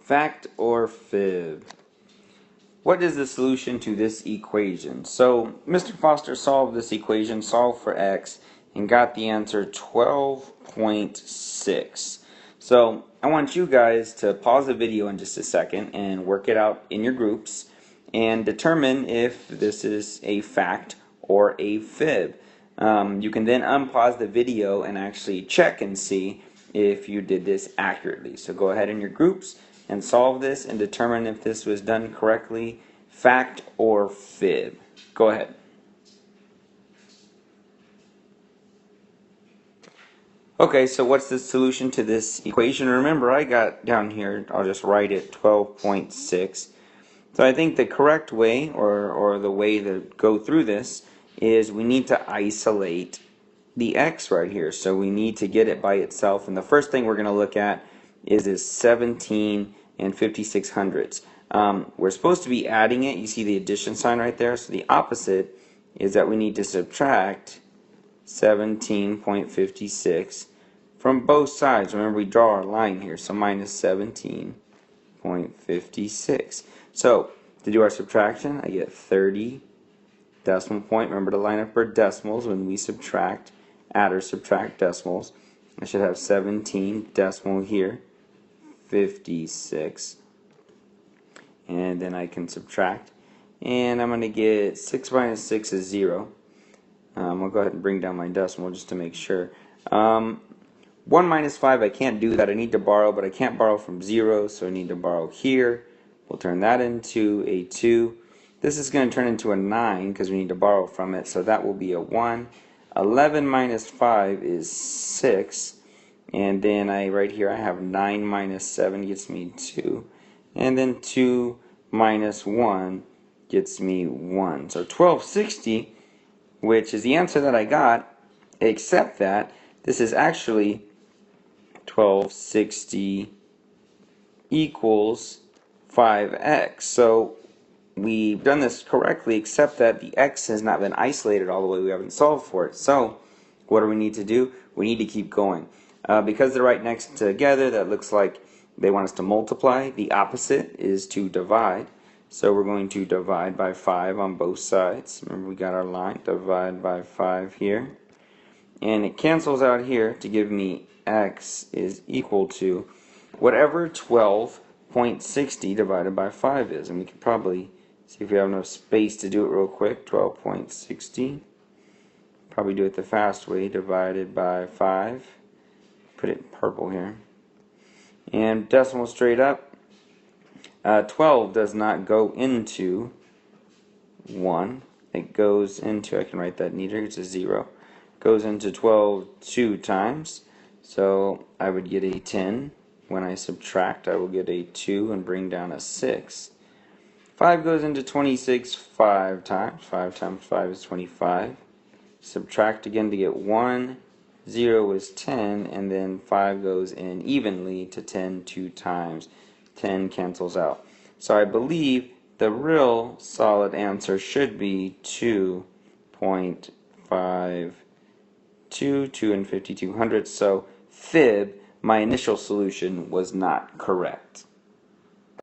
Fact or fib? What is the solution to this equation? So Mr. Foster solved this equation, solved for x, and got the answer 12.6. So I want you guys to pause the video in just a second and work it out in your groups and determine if this is a fact or a fib. You can then unpause the video and actually check and see if you did this accurately. So go ahead in your groups and solve this and determine if this was done correctly, fact or fib. Go ahead. Okay, so what's the solution to this equation? Remember, I got down here, I'll just write it, 12.6. So I think the correct way, or the way to go through this, is we need to isolate the x right here. So we need to get it by itself. And the first thing we're going to look at is this 17 and 56 hundredths. We're supposed to be adding it. You see the addition sign right there. So the opposite is that we need to subtract 17.56 from both sides. Remember, we draw our line here. So minus 17.56. So to do our subtraction, I get 30 decimal point. Remember to line up our decimals when we subtract, add or subtract decimals. I should have 17 decimal here, 56. And then I can subtract. And I'm going to get 6 minus 6 is 0. I'll go ahead and bring down my decimal just to make sure. 1 minus 5, I can't do that. I need to borrow, but I can't borrow from 0, so I need to borrow here. We'll turn that into a 2. This is going to turn into a 9 because we need to borrow from it, so that will be a 1. 11 minus 5 is 6. And then right here I have 9 minus 7 gets me 2. And then 2 minus 1 gets me 1. So 1260, which is the answer that I got, except that this is actually 1260 equals 5x. So we've done this correctly, except that the x has not been isolated all the way. We haven't solved for it. So what do we need to do? We need to keep going. Because they're right next together, that looks like they want us to multiply. The opposite is to divide. So we're going to divide by 5 on both sides. Remember, we got our line, divide by 5 here. And it cancels out here to give me x is equal to whatever 12.60 divided by 5 is. And we could probably see if we have enough space to do it real quick. 12.60. Probably do it the fast way, divided by 5. Put it in purple here. And decimal straight up. 12 does not go into 1. It goes into, I can write that neater, it's a 0. Goes into 12 2 times. So I would get a 10. When I subtract, I will get a 2 and bring down a 6. 5 goes into 26 5 times. 5 times 5 is 25. Subtract again to get 1. 0 is 10, and then 5 goes in evenly to 10 2 times. 10 cancels out. So I believe the real solid answer should be 2.52, 2 and 52 hundredths. So fib, my initial solution, was not correct.